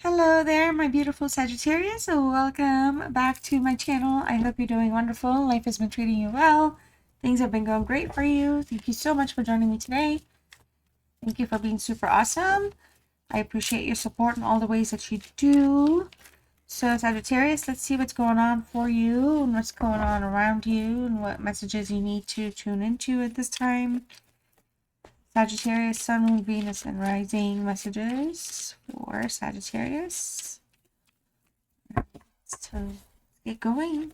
Hello there, my beautiful Sagittarius. Welcome back to my channel. I hope you're doing wonderful. Life has been treating you well. Things have been going great for you. Thank you so much for joining me today. Thank you for being super awesome. I appreciate your support in all the ways that you do. So Sagittarius, let's see what's going on for you and what's going on around you and what messages you need to tune into at this time. Sagittarius, Sun, Moon, Venus, and Rising messages for Sagittarius. So get going.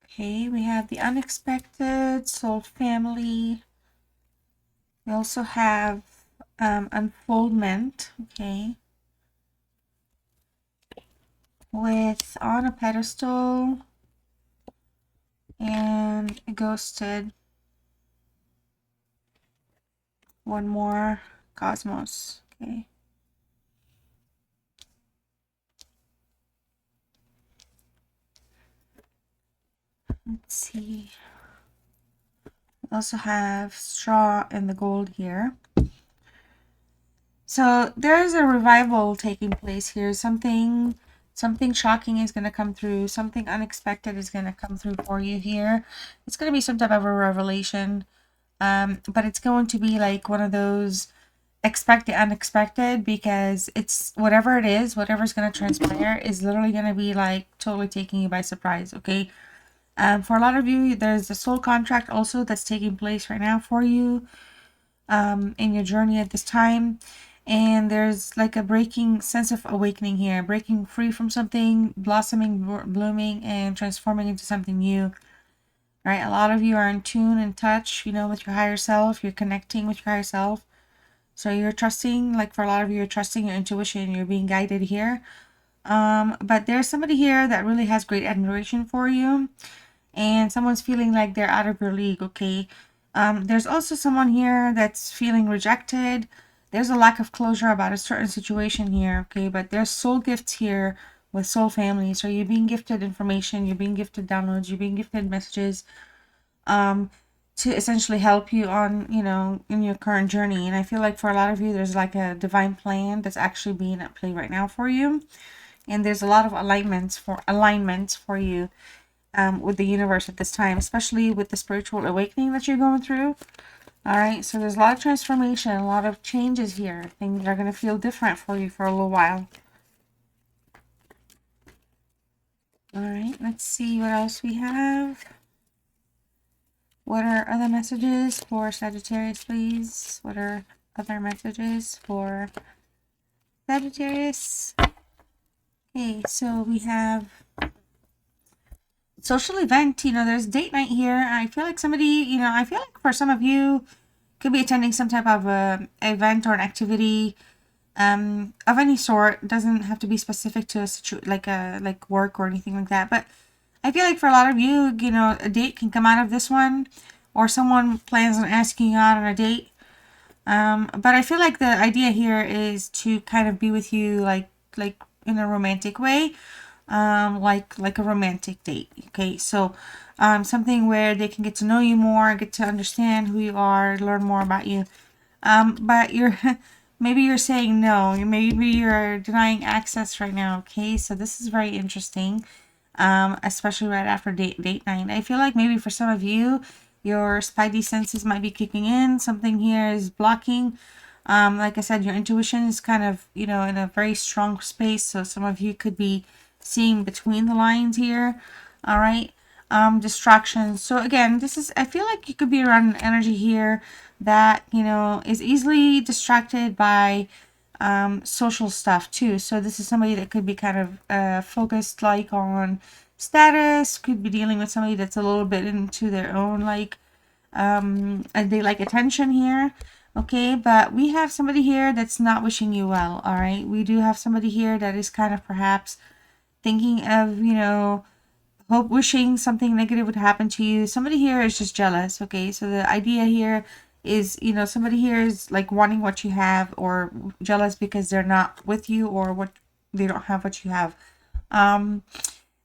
Okay, we have the unexpected, soul family. We also have unfoldment, okay, with on a pedestal and ghosted. One more, cosmos, okay. Let's see. We also have straw and the gold here. So there's a revival taking place here. Something shocking is going to come through. Something unexpected is going to come through for you here. It's going to be some type of a revelation. But it's going to be like one of those expect the unexpected, because it's whatever it is, whatever's going to transpire is literally going to be like totally taking you by surprise, okay? For a lot of you, there's a soul contract also that's taking place right now for you in your journey at this time. And there's like a breaking sense of awakening here, breaking free from something, blossoming, blooming, and transforming into something new. Right? A lot of you are in tune and touch, with your higher self. You're connecting with your higher self. So you're trusting, like for a lot of you, you're trusting your intuition. You're being guided here. But there's somebody here that really has great admiration for you. And someone's feeling like they're out of your league, okay? There's also someone here that's feeling rejected. There's a lack of closure about a certain situation here, okay? But there's soul gifts here with soul family. So you're being gifted information, you're being gifted downloads, you're being gifted messages to essentially help you on, in your current journey. And I feel like for a lot of you, there's like a divine plan that's actually being at play right now for you. And there's a lot of alignments for you with the universe at this time, especially with the spiritual awakening that you're going through. All right, so there's a lot of transformation, a lot of changes here. Things are going to feel different for you for a little while. All right, let's see what else we have. What are other messages for Sagittarius, please? What are other messages for Sagittarius? Okay, so we have social event. There's date night here. I feel like somebody, I feel like for some of you could be attending some type of event or an activity of any sort. It doesn't have to be specific to like work or anything like that. But I feel like for a lot of you, a date can come out of this one, or someone plans on asking you out on a date. But I feel like the idea here is to kind of be with you like in a romantic way, like a romantic date. Okay, so something where they can get to know you more, get to understand who you are, learn more about you. But you're maybe you're saying no, maybe you're denying access right now. Okay, so this is very interesting, especially right after date night. I feel like maybe for some of you, your spidey senses might be kicking in. Something here is blocking. Like I said, your intuition is kind of, in a very strong space. So some of you could be seeing between the lines here. All right. Distractions. So again, I feel like you could be around an energy here that, is easily distracted by social stuff too. So this is somebody that could be kind of focused like on status, could be dealing with somebody that's a little bit into their own like and they like attention here. Okay, but we have somebody here that's not wishing you well. All right, we do have somebody here that is kind of perhaps thinking of, wishing something negative would happen to you. Somebody here is just jealous. Okay, so the idea here is, somebody here is like wanting what you have, or jealous because they're not with you, or what they don't have what you have.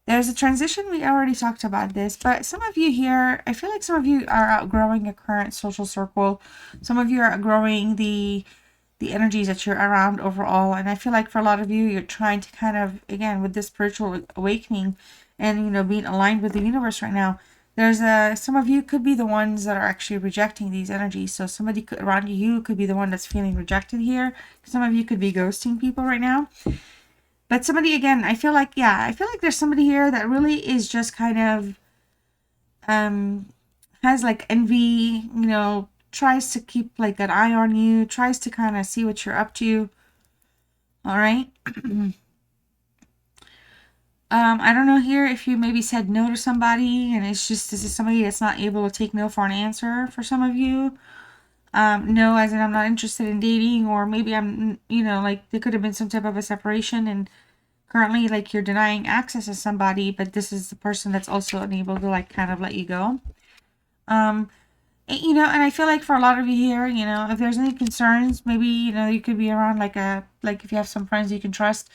There's a transition. We already talked about this, but some of you here, I feel like some of you are outgrowing a current social circle. Some of you are outgrowing the the energies that you're around overall. And I feel like for a lot of you, you're trying to kind of, again, with this spiritual awakening and, you know, being aligned with the universe right now, there's some of you could be the ones that are actually rejecting these energies. So somebody around you could be the one that's feeling rejected here. Some of you could be ghosting people right now. But somebody, again, I feel like, yeah, I feel like there's somebody here that really is just kind of has like envy, you know, tries to keep like an eye on you, tries to kind of see what you're up to. All right. I don't know here if you maybe said no to somebody and it's just, this is somebody that's not able to take no for an answer for some of you. No, as in I'm not interested in dating, or maybe I'm, you know, like there could have been some type of a separation and currently like you're denying access to somebody, but this is the person that's also unable to like kind of let you go. You know, and I feel like for a lot of you here, you know, if there's any concerns, maybe, you know, you could be around like if you have some friends you can trust,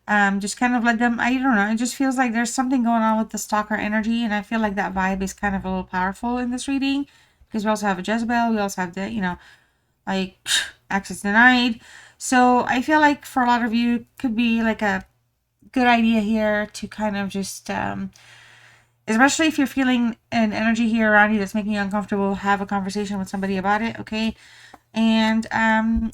just kind of let them, I don't know, it just feels like there's something going on with the stalker energy, and I feel like that vibe is kind of a little powerful in this reading, because we also have a Jezebel, we also have the, you know, like, access denied. So I feel like for a lot of you, could be like a good idea here to kind of just, especially if you're feeling an energy here around you that's making you uncomfortable, have a conversation with somebody about it, okay? And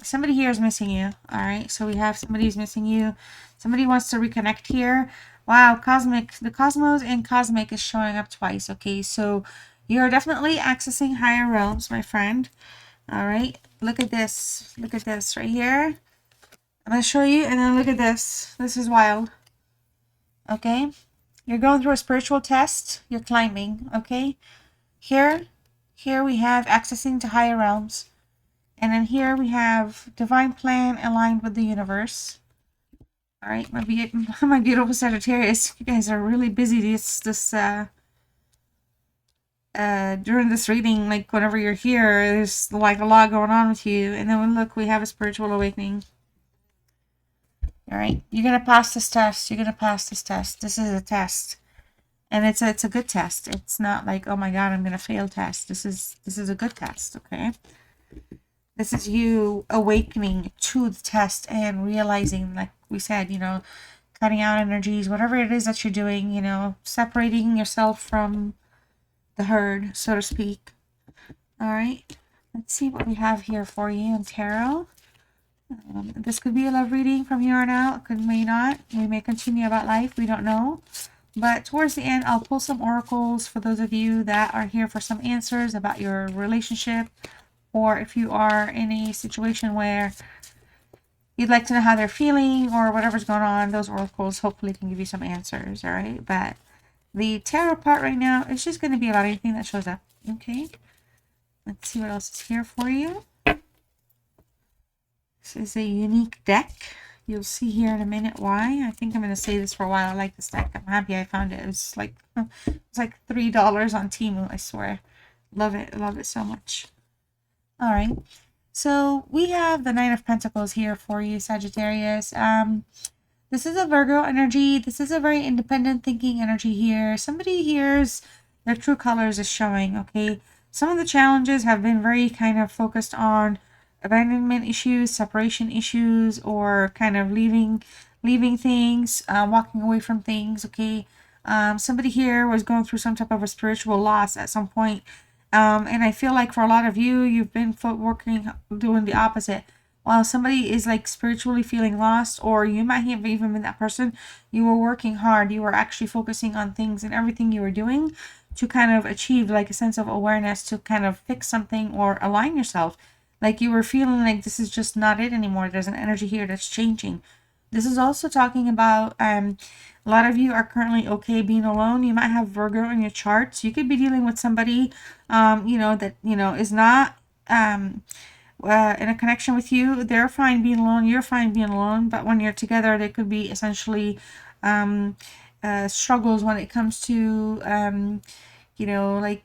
somebody here is missing you, all right? So we have somebody's missing you. Somebody wants to reconnect here. Wow, cosmic, the cosmos and cosmic is showing up twice, okay? So you're definitely accessing higher realms, my friend. All right, look at this. Look at this right here. I'm going to show you, and then look at this. This is wild, okay? You're going through a spiritual test. You're climbing, okay? Here we have accessing to higher realms. And then here we have divine plan aligned with the universe. All right, my beautiful Sagittarius, you guys are really busy during this reading. Like whenever you're here, there's like a lot going on with you. And then look, we have a spiritual awakening. All right, you're gonna pass this test. You're gonna pass this test. This is a test, and it's a good test. It's not like, oh my God, I'm gonna fail test. This is a good test. Okay. This is you awakening to the test and realizing, like we said, you know, cutting out energies, whatever it is that you're doing, you know, separating yourself from the herd, so to speak. All right, let's see what we have here for you in tarot. This could be a love reading from here on out, could may not. We may continue about life, we don't know. But towards the end, I'll pull some oracles for those of you that are here for some answers about your relationship, or if you are in a situation where you'd like to know how they're feeling or whatever's going on, those oracles hopefully can give you some answers, all right? But the tarot part right now is just going to be about anything that shows up, okay? Let's see what else is here for you. This is a unique deck. You'll see here in a minute why. I think I'm going to say this for a while. I like this deck. I'm happy I found it. It was like $3 on Temu, I swear. Love it. Love it so much. All right, so we have the Nine of Pentacles here for you, Sagittarius. This is a Virgo energy. This is a very independent thinking energy here. Somebody here's their true colors is showing, okay? Some of the challenges have been very kind of focused on abandonment issues, separation issues, or kind of leaving things, walking away from things, okay? Somebody here was going through some type of a spiritual loss at some point. And I feel like for a lot of you, you've been doing the opposite. While somebody is like spiritually feeling lost, or you might have even been that person, you were working hard. You were actually focusing on things and everything you were doing to kind of achieve like a sense of awareness, to kind of fix something or align yourself. Like you were feeling like this is just not it anymore. There's an energy here that's changing. This is also talking about a lot of you are currently okay being alone. You might have Virgo in your charts. You could be dealing with somebody, you know, that, you know, is not in a connection with you. They're fine being alone. You're fine being alone. But when you're together, there could be essentially struggles when it comes to, you know, like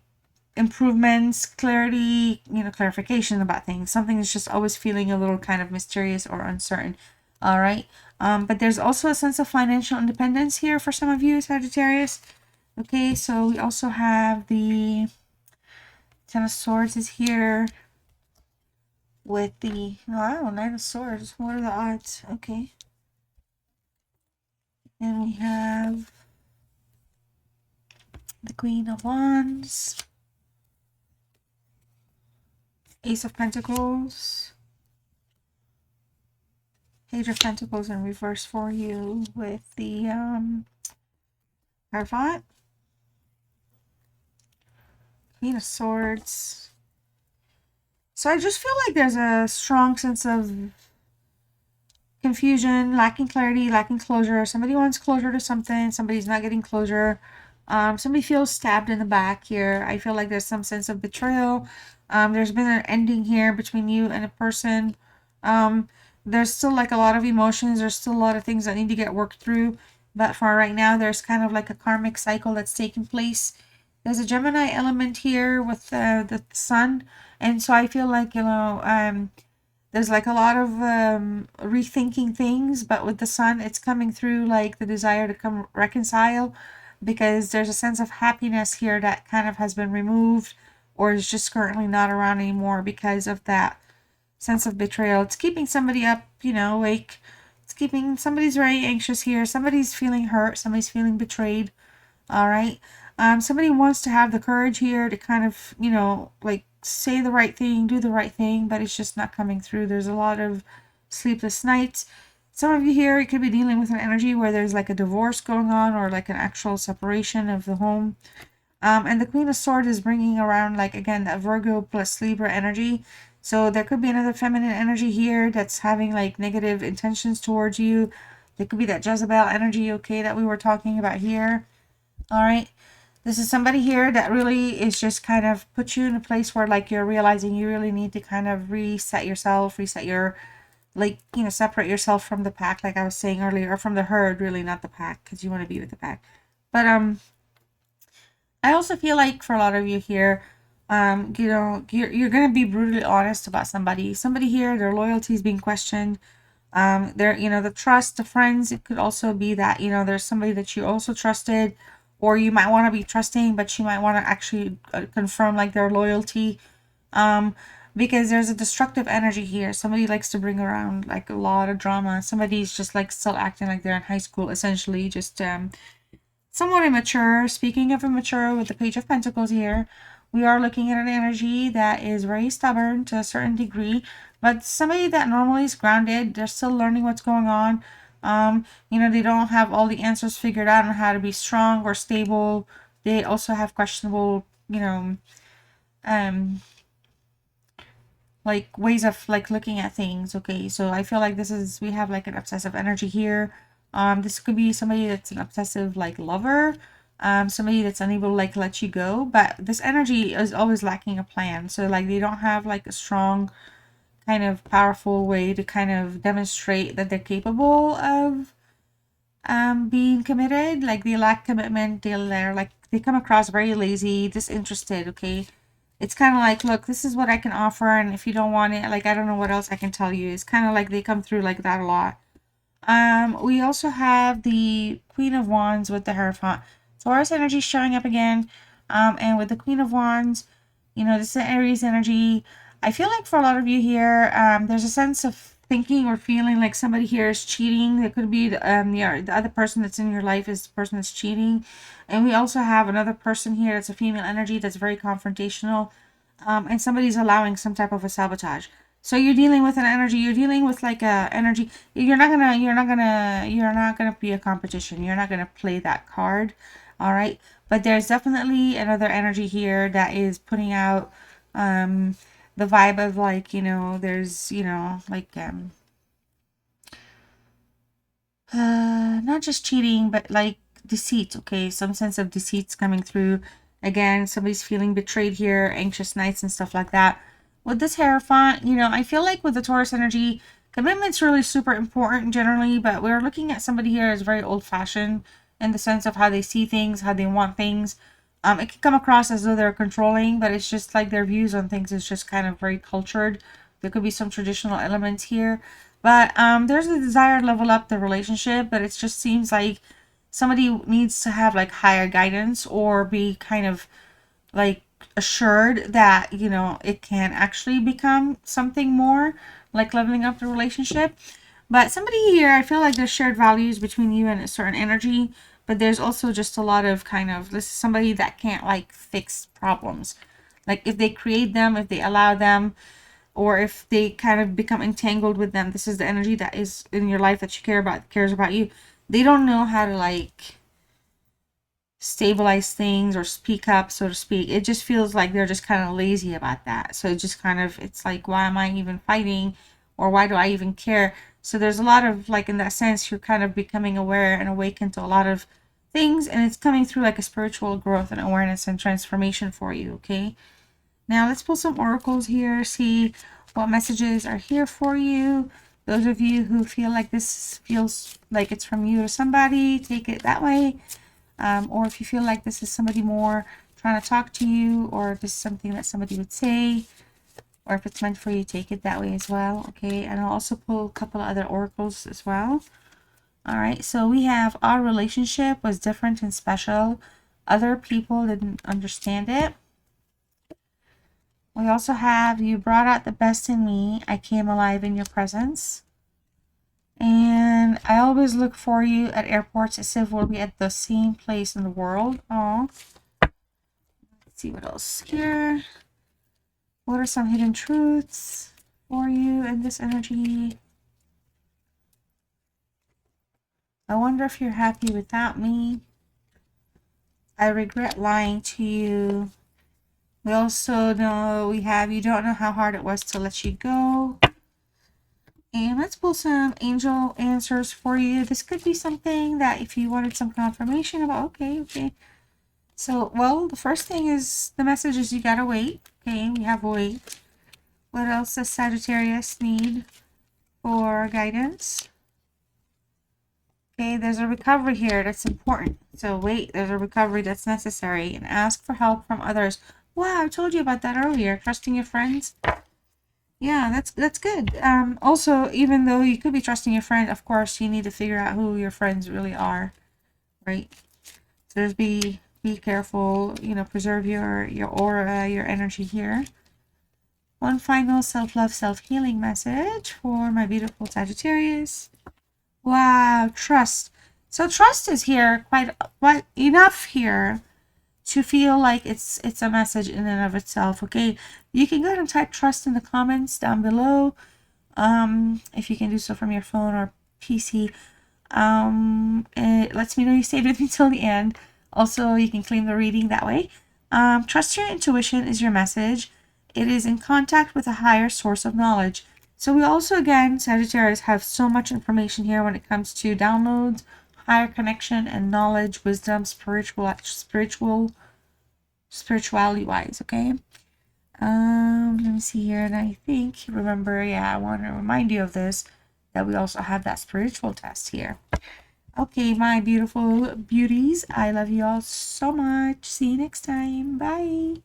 improvements, clarity, you know, clarification about things. Something is just always feeling a little kind of mysterious or uncertain. All right. But there's also a sense of financial independence here for some of you, Sagittarius. Okay, so we also have the Ten of Swords is here. with the, wow, Knight of Swords. What are the odds? Okay. And we have the Queen of Wands, Ace of Pentacles, Page of Pentacles in reverse for you with the Hierophant, Queen of Swords. So I just feel like there's a strong sense of confusion, lacking clarity, lacking closure. Somebody wants closure to something. Somebody's not getting closure. Somebody feels stabbed in the back here. I feel like there's some sense of betrayal. There's been an ending here between you and a person. There's still like a lot of emotions. There's still a lot of things that need to get worked through. But for right now, there's kind of like a karmic cycle that's taking place. There's a Gemini element here with the sun. And so I feel like, there's like a lot of rethinking things, but with the sun, it's coming through like the desire to come reconcile, because there's a sense of happiness here that kind of has been removed or is just currently not around anymore because of that sense of betrayal. It's keeping somebody up, awake. It's keeping, somebody's very anxious here. Somebody's feeling hurt. Somebody's feeling betrayed. All right. Somebody wants to have the courage here to kind of, like say the right thing, do the right thing, but it's just not coming through. There's a lot of sleepless nights. Some of you here, you could be dealing with an energy where there's like a divorce going on or like an actual separation of the home. And the Queen of Swords is bringing around, like, again, that Virgo plus Libra energy. So there could be another feminine energy here that's having like negative intentions towards you. There could be that Jezebel energy, okay, that we were talking about here. All right. This is somebody here that really is just kind of put you in a place where like you're realizing you really need to kind of reset yourself, reset your, like, separate yourself from the pack, like I was saying earlier, or from the herd, really, not the pack, because you want to be with the pack. But I also feel like for a lot of you here, you're gonna be brutally honest about somebody. Somebody here, their loyalty is being questioned. The trust, the friends. It could also be that there's somebody that you also trusted, or you might want to be trusting, but you might want to actually confirm like their loyalty. Because there's a destructive energy here. Somebody likes to bring around like a lot of drama. Somebody's just like still acting like they're in high school, essentially, just somewhat immature. Speaking of immature, with the Page of Pentacles here, we are looking at an energy that is very stubborn to a certain degree, but somebody that normally is grounded. They're still learning what's going on. They don't have all the answers figured out on how to be strong or stable. They also have questionable, like ways of like looking at things. Okay, so I feel like we have like an obsessive energy here. This could be somebody that's an obsessive like lover, somebody that's unable to like let you go, but this energy is always lacking a plan. So like they don't have like a strong kind of powerful way to kind of demonstrate that they're capable of being committed. Like they lack commitment. They're like, they come across very lazy, disinterested. Okay, it's kind of like, look, this is what I can offer, and if you don't want it, like, I don't know what else I can tell you. It's kind of like they come through like that a lot. We also have the Queen of Wands with the Hierophant. Taurus energy showing up again. And with the Queen of Wands, this is Aries energy. I feel like for a lot of you here, there's a sense of thinking or feeling like somebody here is cheating. It could be the other person that's in your life is the person that's cheating. And we also have another person here that's a female energy that's very confrontational. And somebody's allowing some type of a sabotage. So you're dealing with an energy. You're dealing with like a energy. You're not gonna be a competition. You're not gonna play that card. All right. But there's definitely another energy here that is putting out the vibe of like, there's, like not just cheating, but like deceit. Okay, some sense of deceit's coming through. Again, somebody's feeling betrayed here, anxious nights and stuff like that. With this Hierophant, I feel like with the Taurus energy, commitment's really super important generally, but we're looking at somebody here as very old-fashioned in the sense of how they see things, how they want things. It can come across as though they're controlling, but it's just like their views on things is just kind of very cultured. There could be some traditional elements here. But there's a desire to level up the relationship, but it just seems like somebody needs to have like higher guidance or be kind of like assured that, you know, it can actually become something more, like leveling up the relationship. But somebody here, I feel like there's shared values between you and a certain energy, but there's also just a lot of kind of, this is somebody that can't like fix problems. Like if they create them, if they allow them, or if they kind of become entangled with them, this is the energy that is in your life that you care about, cares about you. They don't know how to like stabilize things or speak up, so to speak. It just feels like they're just kind of lazy about that. So it just kind of, it's like, why am I even fighting, or why do I even care? So there's a lot of like, in that sense, you're kind of becoming aware and awakened to a lot of things, and it's coming through like a spiritual growth and awareness and transformation for you. Okay, now let's pull some oracles here, see what messages are here for you. Those of you who feel like this feels like it's from you to somebody, take it that way. Or if you feel like this is somebody more trying to talk to you, or if this is something that somebody would say, or if it's meant for you, take it that way as well. Okay, and I'll also pull a couple of other oracles as well. All right, so we have, our relationship was different and special. Other people didn't understand it. We also have, you brought out the best in me. I came alive in your presence. And I always look for you at airports as if we'll be at the same place in the world. Oh, let's see what else here. What are some hidden truths for you in this energy? I wonder if you're happy without me. I regret lying to you. We also know we have, you don't know how hard it was to let you go. And let's pull some angel answers for you. This could be something that if you wanted some confirmation about, okay. So, well, the first thing is, the message is you gotta wait. Okay, we have wait. What else does Sagittarius need for guidance? Okay, there's a recovery here that's important. So wait, there's a recovery that's necessary, and ask for help from others. Wow, I told you about that earlier. Trusting your friends. Yeah, that's good. Also, even though you could be trusting your friend, of course, you need to figure out who your friends really are, right? So just be careful, you know, preserve your aura, your energy here. One final self-love, self-healing message for my beautiful Sagittarius. Wow, trust. So trust is here quite enough here to feel like it's a message in and of itself. Okay, you can go ahead and type trust in the comments down below, if you can do so from your phone or PC. It lets me know you stayed with me till the end. Also, you can claim the reading that way. Trust your intuition is your message. It is in contact with a higher source of knowledge. So we also, again, Sagittarius, have so much information here when it comes to downloads, higher connection, and knowledge, wisdom, spirituality wise. Okay. Let me see here, and I think, remember, yeah, I want to remind you of this, that we also have that spiritual test here. Okay, my beautiful beauties, I love you all so much. See you next time. Bye.